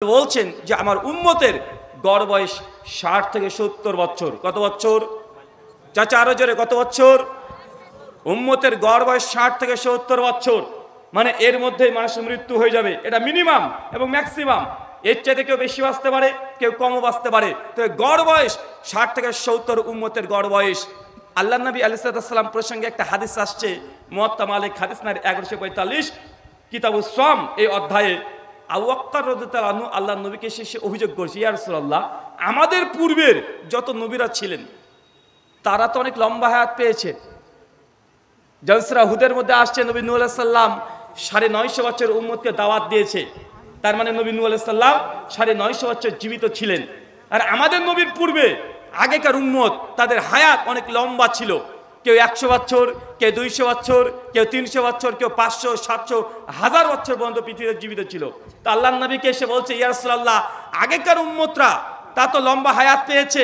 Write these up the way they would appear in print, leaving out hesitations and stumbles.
বলছেন যে আমার উম্মতের গড় বয়স 60 থেকে 70 বছর। কত বছর চাচা? আরো জোরে, কত বছর? উম্মতের গড় বয়স 60 থেকে 70 বছর। মানে এর মধ্যেই মানুষের মৃত্যু হয়ে যাবে, এটা মিনিমাম এবং ম্যাক্সিমাম। এর চাইতে কেউ বেশি বাঁচতে পারে, কেউ কমও বাঁচতে পারে। তো গড় বয়স 60 থেকে 70 উম্মতের গড় বয়স। আল্লাহ নবী আলাইহিস সালাম প্রসঙ্গে একটা হাদিস আসছে, মুয়াত্তা মালিক হাদিস নাম্বার 1145, কিতাবুস সাওম, এই অধ্যায়ে আবু বকর রাদিয়াল্লাহু আনহু আল্লাহ নবীকে শেষে অভিযোগ করছে, ইয়া রাসূলুল্লাহ, আমাদের পূর্বের যত নবীরা ছিলেন তারা তো অনেক লম্বা হায়াত পেয়েছে। জলসরা হুদের মধ্যে আসছে নবী নূহ আলাইহিস সালাম 950 বছর উম্মতকে দাওয়াত দিয়েছে। তার মানে নবী নূহ আলাইহিস সালাম 950 বছর জীবিত ছিলেন। আর আমাদের নবীর পূর্বে আগেকার উম্মত তাদের হায়াত অনেক লম্বা ছিল। কেউ 100 বছর, কেউ 200 বছর, কেউ 300 বছর, কেউ 500, 700, 1000 বছর পর্যন্ত পৃথিবীতে জীবিত ছিল। তো আল্লাহর নবীকে এসে বলছে, ইয়া রাসূলুল্লাহ, আগেকার উম্মতরা তা তো লম্বা হায়াত পেয়েছে,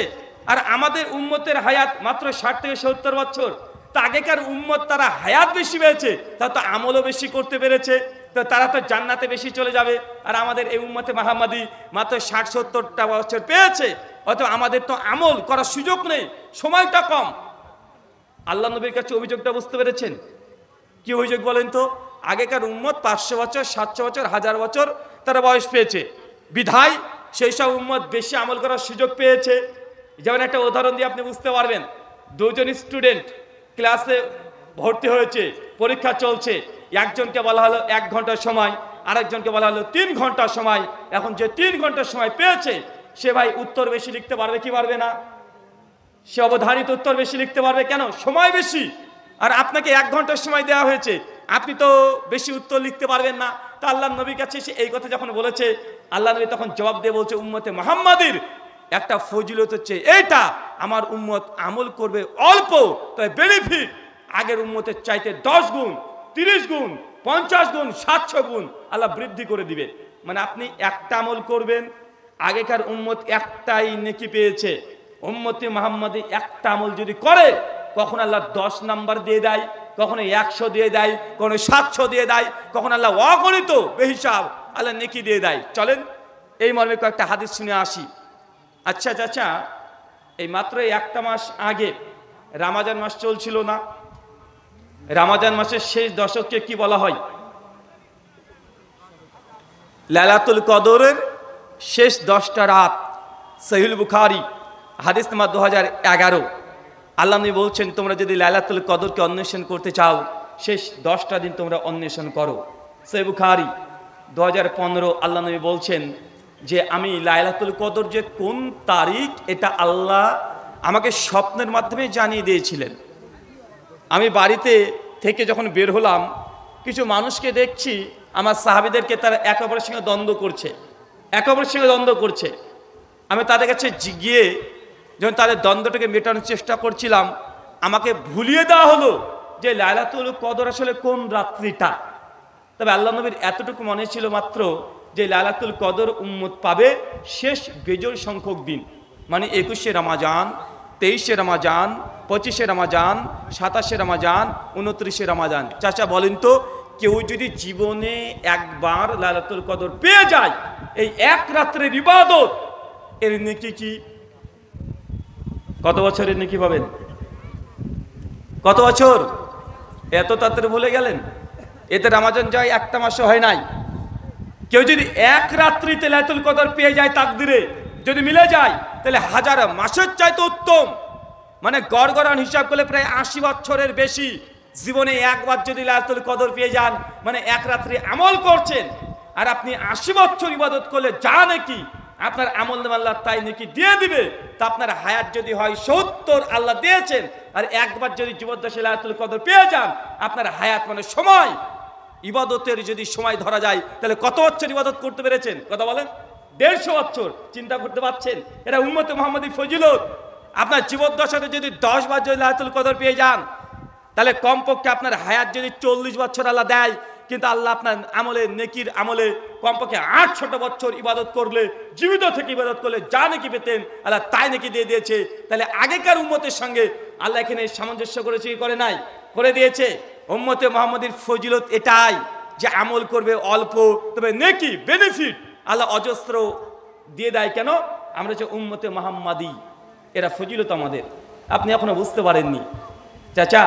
আর আমাদের উম্মতের হায়াত মাত্র 60 থেকে 70 বছর। তো আগেকার উম্মত তারা হায়াত বেশি পেয়েছে, তা তো আমলও বেশি করতে পেরেছে, তো তারা তো জান্নাতে বেশি চলে যাবে। আর আমাদের এই উম্মতে মুহাম্মাদি মাত্র 60-70টা বছর পেয়েছে, অথবা আমাদের তো আমল করার সুযোগ নেই, সময়টা কম। আল্লাহ নবীর কাছে অভিযোগটা বুঝতে পেরেছেন? কি অভিযোগ বলেন তো? আগেকার উম্মত 500 বছর, 700 বছর, 1000 বছর তারা বয়স পেয়েছে, বিধায় সেই সব উম্মত বেশি আমল করার সুযোগ পেয়েছে। যেমন একটা উদাহরণ দিয়ে আপনি বুঝতে পারবেন। দুজন স্টুডেন্ট ক্লাসে ভর্তি হয়েছে, পরীক্ষা চলছে। একজনকে বলা হলো 1 ঘন্টার সময়, আরেকজনকে বলা হলো 3 ঘন্টার সময়। এখন যে 3 ঘন্টার সময় পেয়েছে সে ভাই উত্তর বেশি লিখতে পারবে কি পারবে না? সে অবধারিত উত্তর বেশি লিখতে পারবে, কেন? সময় বেশি। আর আপনাকে 1 ঘন্টার সময় দেওয়া হয়েছে, আপনি তো বেশি উত্তর লিখতে পারবেন না। তো আল্লাহ নবীর কাছে সে এই কথা যখন বলেছে, আল্লাহ নবী তখন জবাব দিয়ে বলছে, উম্মতে মুহাম্মাদির একটা ফজিলত হচ্ছে এইটা, আমার উম্মত আমল করবে অল্প, তবে বেনিফিট আগের উম্মতের চাইতে 10 গুণ, 30 গুণ, 50 গুণ, 700 গুণ আল্লাহ বৃদ্ধি করে দিবে। মানে আপনি একটা আমল করবেন, আগেকার উম্মত একটাই নেকি পেয়েছে, উম্মতে মুহাম্মাদি একটা আমল যদি করে, কখন আল্লাহ 10 নাম্বার দিয়ে দেয়, কখনো 100 দিয়ে দেয়, কখনো 700 দিয়ে দেয়, কখন আল্লাহ অগণিত বেহিসাব আল্লাহ নেকি দিয়ে দেয়। চলেন এই মর্মে কয়েকটা হাদিস শুনে আসি। আচ্ছা চাচা, এই মাত্র 1টা মাস আগে রমজান মাস চলছিল না? রমজান মাসের শেষ দশককে কি বলা হয়? লাইলাতুল কদরের শেষ 10টা রাত। সহিহুল বুখারী হাদিস নাম্বার 2011। আল্লাহ নবী বলছেন, তোমরা যদি লাইলাতুল কদরকে অন্বেষণ করতে চাও, শেষ 10টা দিন তোমরা অন্বেষণ করো। সহিহ বুখারী 2015 আল্লাহ নবী বলছেন যে আমি লাইলাতুল কদর যে কোন তারিখ এটা আল্লাহ আমাকে স্বপ্নের মাধ্যমে জানিয়ে দিয়েছিলেন। আমি বাড়িতে থেকে যখন বের হলাম, কিছু মানুষকে দেখছি আমার সাহাবীদেরকে তারা একে অপরের সঙ্গে দ্বন্দ্ব করছে। আমি তাদের কাছে গিয়ে যখন তাদের দ্বন্দ্বটাকে মেটানোর চেষ্টা করছিলাম, আমাকে ভুলিয়ে দেওয়া হলো যে লাইলাতুল কদর আসলে কোন রাত্রিটা। তবে আল্লাহ নবীর এতটুকু মনে ছিল মাত্র যে লাইলাতুল কদর উম্মত পাবে শেষ বেজোড় সংখ্যক দিন, মানে 21শে রমজান, 23শে রমজান, 25শে রমজান, 27শে রমজান, 29শে রমজান। চাচা বলেন তো, কেউ যদি জীবনে একবার লাইলাতুল কদর পেয়ে যায়, এই এক রাত্রের ইবাদত, এর নেকি কি? কত বছরের নেকি পাবেন? কত বছর? এত তাড়াতাড়ি ভুলে গেলেন? এতে রমজান যায় 1টা মাসও হয় নাই। কেউ যদি এক রাত্রিতে লাইলাতুল কদর পেয়ে যায়, তাকদিরে যদি মিলে যায়, তাহলে 1000 মাসের চাইতে উত্তম। মানে গড়গড়ান হিসাব করলে প্রায় 80 বছরের বেশি। জীবনে একবার যদি লাইলাতুল কদর পেয়ে যান, মানে এক রাত্রি আমল করছেন, আর আপনি 80 বছর ইবাদত করলে যা নাকি আপনার আমল নামা আল্লাহ তাই নাকি দিয়ে দিবে। তা আপনার হায়াত যদি হয় 70, আল্লাহ দিয়েছেন, আর একবার যদি জীবদ্দশায় লাইলাতুল কদর পেয়ে যান, আপনার হায়াত মানে সময়, ইবাদতের যদি সময় ধরা যায়, তাহলে কত বছর ইবাদত করতে পেরেছেন? কথা বলেন। 150 বছর। চিন্তা করতে পারছেন? এটা উম্মতে মুহাম্মাদি ফজিলত। আপনার জীবদ্দশাতে যদি 10 বার যদি লাইলাতুল কদর পেয়ে যান, তাহলে কমপক্ষে আপনার হায়াত যদি 40 বছর আল্লাহ দেয়, কিন্তু আল্লাহ আপনার আমলে, নেকির আমলে কমপক্ষে 800 বছর ইবাদত করলে, জীবিত থেকে ইবাদত করলে যা নাকি পেতেন, আল্লাহ তাই নাকি দিয়ে দিয়েছে। তাহলে আগেকার উম্মতের সঙ্গে আল্লাহ এখানে সামঞ্জস্য করেছে কি করে নাই? করে দিয়েছে। উম্মতে মুহাম্মাদির ফজিলত এটাই যে আমল করবে অল্প, তবে নেকি বেনিফিট আল্লাহ অজস্র দিয়ে দেয় কেন? আমরা হচ্ছে উম্মতে মুহাম্মাদি, এরা ফজিলত আমাদের। আপনি এখনো বুঝতে পারেননি চাচা।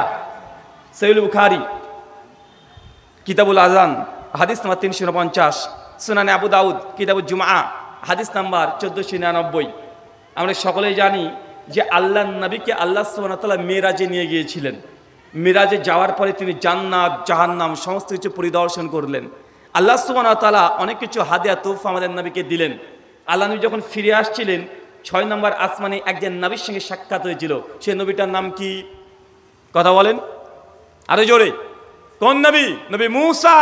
সহিহ বুখারী কিতাবুল আযান হাদিস নাম্বার 349, সুনানে আবু দাউদ কিতাবুল জুমআ হাদিস নাম্বার 1499। আমরা সকলেই জানি যে আল্লাহর নবীকে আল্লাহ সুবহানাহু ওয়া তাআলা মেরাজে নিয়ে গিয়েছিলেন। মেরাজে যাওয়ার পরে তিনি জান্নাত জাহান্নাম সমস্ত কিছু পরিদর্শন করলেন। আল্লাহ সুবহানাহু ওয়া তাআলা অনেক কিছু হাদিয়া তোহফা আমাদের নবীকে দিলেন। আল্লাহ নবী যখন ফিরে আসছিলেন 6 নম্বর আসমানে একজন নবীর সঙ্গে সাক্ষাৎ হয়েছিল। সেই নবীটার নাম কি? কথা বলেন আরো জোরে। কোন নবী? নবী মূসা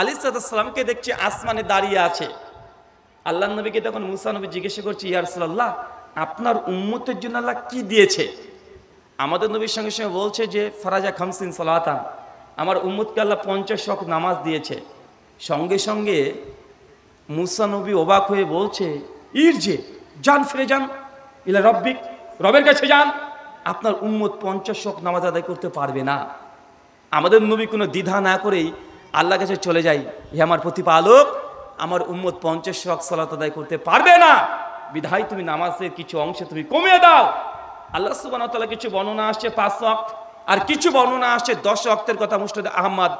আলাইহিস সালামকে দেখছি আসমানে দাঁড়িয়ে আছে। আল্লাহ নবীকে তখন মূসা নবী জিজ্ঞাসা করছে, ইয়া রাসূলুল্লাহ, আপনার উম্মতের জন্য আল্লাহ কি দিয়েছে? আমাদের নবীর সঙ্গে সঙ্গে বলছে যে ফারাজা খামসিন সালাতান, আমার উম্মতকে আল্লাহ 50 ওয়াক্ত নামাজ দিয়েছে। সঙ্গে সঙ্গে মূসা নবী অবাক হয়ে বলছে, ইরজে, যান, ফিরে যান, ইলা রব্বিক, রবের কাছে যান, আপনার উম্মত 50 ওয়াক্ত নামাজ আদায় করতে পারবে না। আমাদের নবী কোনো দ্বিধা না করেই আল্লাহর কাছে চলে যাই, হে আমার প্রতিপালক, আমার উম্মত 50 ওয়াক্ত সালাত আদায় করতে পারবে না, বিধায় তুমি নামাজের কিছু অংশ তুমি কমিয়ে দাও। আল্লাহ সুবহানাহু ওয়া তাআলা কিছু বর্ণনা আসছে 5 ওয়াক্ত, আর কিছু বর্ণনা আসছে 10 ওয়াক্তের কথা। মুসনাদ আহমদ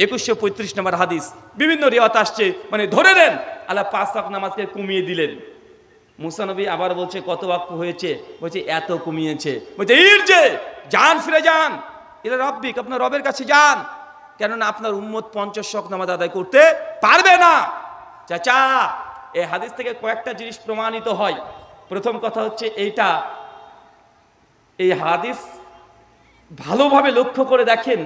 2135 নম্বর হাদিস, বিভিন্ন রিওয়ায়াত আসছে, মানে ধরে নেন আল্লাহ 5 ওয়াক্ত নামাজকে কমিয়ে দিলেন। মুসা নবী আবার বলছে কত ওয়াক্ত হয়েছে? বলছে এত কমিয়েছে। বলছে ইরজে, যান, ফিরে যান, ইলা রব্বিক, আপনার রবের কাছে যান, কেননা আপনার উম্মত 50 ওয়াক্ত নামাজ আদায় করতে পারবে না। চাচা, এই হাদিস থেকে কয়েকটা জিনিস প্রমাণিত হয়। প্রথম কথা হচ্ছে এইটা, এই হাদিস ভালোভাবে লক্ষ্য করে দেখেন,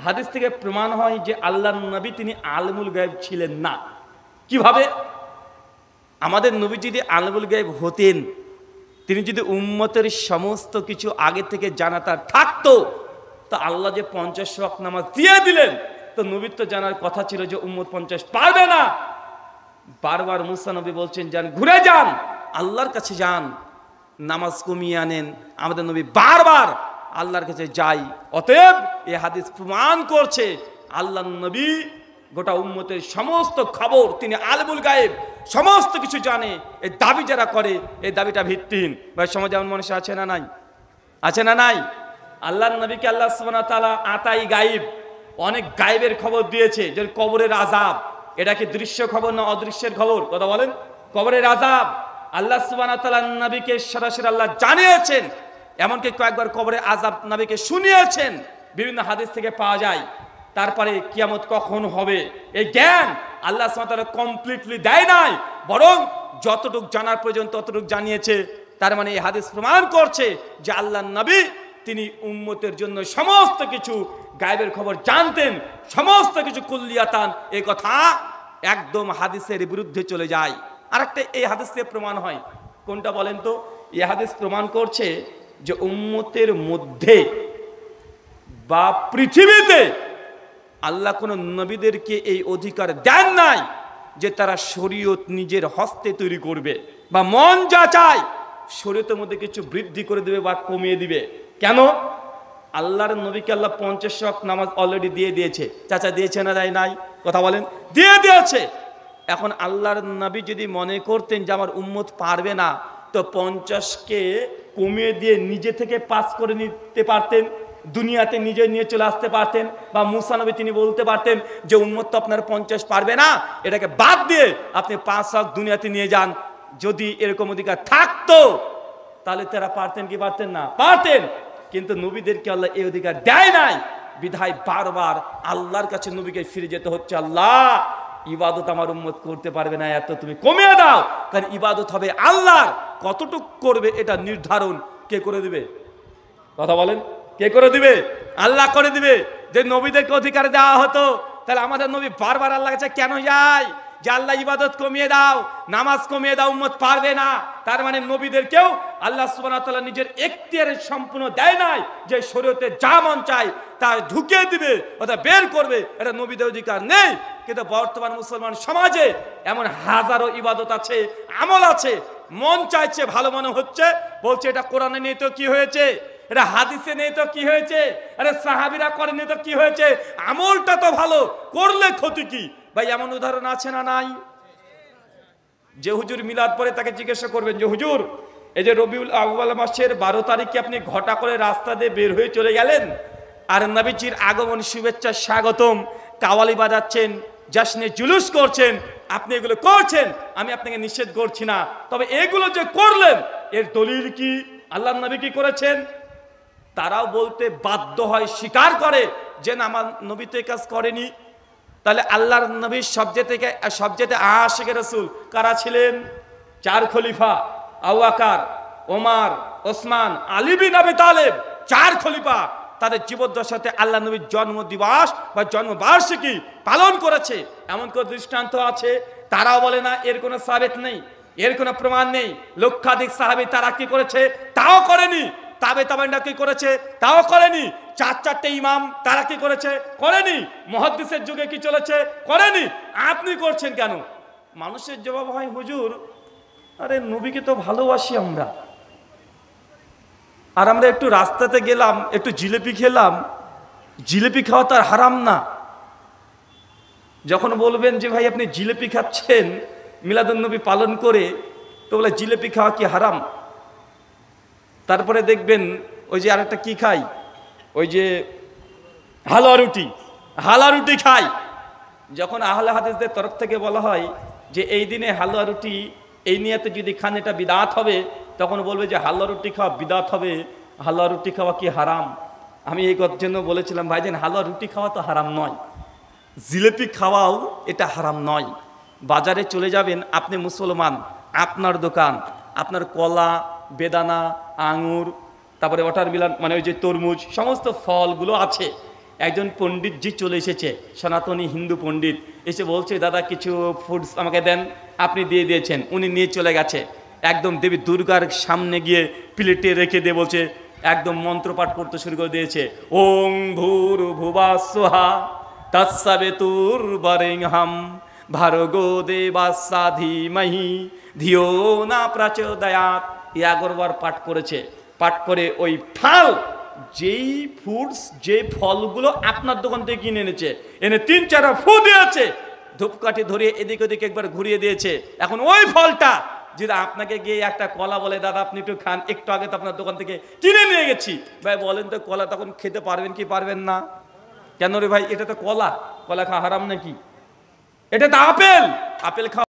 হাদিস থেকে প্রমাণ হয় যে আল্লাহর নবী তিনি আলমুল গায়েব ছিলেন না। কিভাবে? আমাদের নবী যদি আলমুল গায়েব হতেন, তিনি যদি উম্মতের সমস্ত কিছু আগে থেকে জানা তার থাকতো, তো আল্লাহ যে 50 ওয়াক্ত নামাজ দিয়ে দিলেন, তো নবীর তো জানার কথা ছিল যে উম্মত 50 পারবে না। বারবার মুসা নবী বলছেন, যান, ঘুরে যান, আল্লাহর কাছে যান, নামাজ কমিয়ে আনেন। আমাদের নবী বারবার আল্লাহর কাছে যাই। অতএব এই হাদিস প্রমাণ করছে আল্লাহর নবী গোটা উম্মতের সমস্ত খবর, তিনি আলমুল গায়েব, সমস্ত কিছু জানে। এই দাবি যারা করে, এই দাবিটা ভিত্তিহীন। ভাই, সমাজে এমন মানুষ আছে না নাই? আছে না নাই? আল্লাহর নবীকে আল্লাহ সুবহানাহু ওয়া তাআলা আতাই গায়েব, অনেক গায়েবের খবর দিয়েছে। যে কবরের আযাব, এটা কি দৃশ্য খবর না অদৃশ্যের খবর? কথা বলেন। কবরের আযাব আল্লাহ সুবহানাহু ওয়া তাআলা নবীকে সরাসরি আল্লাহ জানিয়েছেন, এমনকি কয়েকবার কবরের আযাব নবীকে শুনিয়েছেন, বিভিন্ন হাদিস থেকে পাওয়া যায়। তারপরে কিয়ামত কখন হবে এই জ্ঞান আল্লাহ সুবহানাহু ওয়া তাআলা কমপ্লিটলি দেয় নাই, বরং যতটুকু জানার প্রয়োজন ততটুকু জানিয়েছে। তার মানে এই হাদিস প্রমাণ করছে যে আল্লাহর নবী তিনি উম্মতের জন্য সমস্ত কিছু গায়েবের খবর জানতেন, সমস্ত কিছু কুল্লিয়াতান। এই কথা একদম হাদিসের বিরুদ্ধে চলে যায়। আরেকটা এই হাদিস থেকে প্রমাণ হয়, কোনটা বলেন তো? এই হাদিস প্রমাণ করছে যে উম্মতের মধ্যে বা পৃথিবীতে আল্লাহ কোন নবীদেরকে এই অধিকার দেন নাই যে তারা শরীয়ত নিজের হস্তে তৈরি করবে বা মন যা চায় শরীয়তের মধ্যে কিছু বৃদ্ধি করে দিবে বা কমিয়ে দিবে। কেন? আল্লাহর নবীকে আল্লাহ 50 ওয়াক্ত নামাজ অলরেডি দিয়ে দিয়েছে। চাচা, দিয়েছে না দেয় নাই? কথা বলেন। দিয়ে দিয়েছে। এখন আল্লাহর নবী যদি মনে করতেন যে আমার উম্মত পারবে না, তো 50কে কমিয়ে দিয়ে নিজে থেকে পাস করে নিতে পারতেন, দুনিয়াতে নিজে নিয়ে চলে আসতে পারতেন। বা মুসা নবী তিনি বলতে পারতেন যে উম্মত তো আপনার 50 পারবে না, এটাকে বাদ দিয়ে আপনি 5 ওয়াক্ত দুনিয়াতে নিয়ে যান। যদি এরকম অধিকার থাকতো তাহলে তারা পারতেন কি পারতেন না? পারতেন। কিন্তু নবীদেরকে আল্লাহ এই অধিকার দেয় নাই, বিধায় বারবার আল্লাহর কাছে নবীকে ফিরে যেতে হচ্ছে। আল্লাহ, ইবাদত আমার উম্মত করতে পারবে না, এত তুমি কমিয়ে দাও। কারণ ইবাদত হবে আল্লাহর, কতটুক করবে এটা নির্ধারণ কে করে দিবে? কথা বলেন। কে করে দিবে? আল্লাহ করে দিবে। যে নবীদেরকে অধিকার দেওয়া হতো, তাহলে আমাদের নবী বারবার আল্লাহর কাছে কেন যায় যে আল্লাহ ইবাদত কমিয়ে দাও, নামাজ কমিয়ে দাও, উম্মত পারবে না? তার মানে নবীদেরকেও আল্লাহ সুবহানাহু ওয়া তাআলা নিজের এখতিয়ারে সম্পূর্ণ দেয় নাই যে শরীয়তে যা মন চায় তা ঢুকিয়ে দিবে অথবা বের করবে, এটা নবীদের অধিকার নেই। কিন্তু বর্তমান মুসলমান সমাজে এমন হাজারো ইবাদত আছে, আমল আছে, মন চাইছে, ভালো মনে হচ্ছে, বলছে এটা কোরআনে নেই তো কি হয়েছে, এটা হাদিসে নেই তো কি হয়েছে, আরে সাহাবীরা করেনি তো কি হয়েছে, আমলটা তো ভালো, করলে ক্ষতি কি? ভাই, এমন উদাহরণ আছে না নাই? যে হুজুর মিলাদ পরে তাকে জিজ্ঞাসা করবেন যে হুজুর, এই যে রবিউল আউয়াল মাসের 12 তারিখে আপনি ঘটা করে রাস্তা দিয়ে বের হয়ে চলে গেলেন, আর নবীজির আগমন শুভেচ্ছা স্বাগতম কাওয়ালি বাজাচ্ছেন, জাশনে জুলুস করছেন, আপনি এগুলো করছেন, আমি আপনাকে নিষেধ করছি না, তবে এগুলো যে করলেন এর দলিল কি? আল্লাহর নবী কি করেছেন? তারাও বলতে বাধ্য হয়, স্বীকার করে যে না, আমার নবী তো এই কাজ করেনি। তাহলে আল্লাহর নবীর সবচেয়ে আশিকে রাসূল কারা ছিলেন? 4 খলিফা, আবু বকর, ওমর, ওসমান, আলী বিন আবি তালেব, 4 খলিফা তাদের জীবদ্দশাতে আল্লাহ নবীর জন্ম দিবস বা জন্মবার্ষিকী পালন করেছে। এমন কোন দৃষ্টান্ত আছে? তারাও বলে না, এর কোনো সাবেত নেই, এর কোনো প্রমাণ নেই। লক্ষাধিক সাহাবী তারা কি করেছে? তাও করেনি। তাবেঈরা কি করেছে? তাও করেনি। 4 ইমাম তারা কি করেছে? করেনি। মুহাদ্দিসের যুগে কি চলেছে? করেনি। আপনি করছেন কেন? মানুষের জবাব হয়, হুজুর, আরে নবীকে তো ভালোবাসি আমরা, আর আমরা একটু রাস্তাতে গেলাম, একটু জিলিপি খেলাম, জিলিপি খাওয়া তো আর হারাম না। যখন বলবেন যে ভাই আপনি জিলিপি খাচ্ছেন মিলাদুন্নবী পালন করে, তো বলে জিলিপি খাওয়া কি হারাম? তারপরে দেখবেন ওই যে আরেকটা কি খাই, ওই যে হালুয়া রুটি, হালুয়া রুটি খাই। যখন আহলে হাদিসদের তরফ থেকে বলা হয় যে এই দিনে হালুয়া রুটি এই নিয়তে যদি খান এটা বিদআত হবে, তখন বলবে যে হালুয়া রুটি খাওয়া বিদআত হবে, হালুয়া রুটি খাওয়া কি হারাম? আমি এই কথার জন্য বলেছিলাম ভাইজান, হালুয়া রুটি খাওয়া তো হারাম নয়, জিলিপি খাওয়াও এটা হারাম নয়। বাজারে চলে যাবেন, আপনি মুসলমান, আপনার দোকান, আপনার কলা, বেদানা, আঙুর, তারপরে ওয়াটারমেলন মানে ওই যে তরমুজ, সমস্ত ফলগুলো আছে। একজন পণ্ডিতজি চলে এসেছে, সনাতনী হিন্দু পণ্ডিত, এসে বলছে দাদা কিছু ফুডস আমাকে দেন। আপনি দিয়ে দিয়েছেন, উনি নিয়ে চলে গেছে, একদম দেবী দুর্গার সামনে গিয়ে প্লেটে রেখে দিয়ে বলছে, একদম মন্ত্রপাঠ করতে শুরু করে দিয়েছে, ওং ভূর্ভুবঃ স্বহা তৎসবিতুর বরেণ্যং ভর্গো দেবস্য ধীমহি ধিয়ো না প্রচোদয়াৎ। 11 বার পাঠ করেছে। পাঠ করে ওই ফল, যেই ফ্রুটস, যে ফলগুলো আপনার দোকান থেকে কিনে এনেছে, এনে 3-4 ফু দিয়েছে, ধূপকাঠি ধরিয়ে এদিক ওদিক একবার ঘুরিয়ে দিয়েছে। এখন ওই ফলটা যদি আপনাকে গিয়ে একটা কলা বলে দাদা আপনি একটু খান, একটু আগে তো আপনার দোকান থেকে কিনে নিয়ে গেছি, ভাই বলেন তো কলা তখন খেতে পারবেন কি পারবেন না? কেন রে ভাই, এটা তো কলা, কলা খাওয়া হারাম নাকি? এটা তো আপেল, আপেল খাওয়া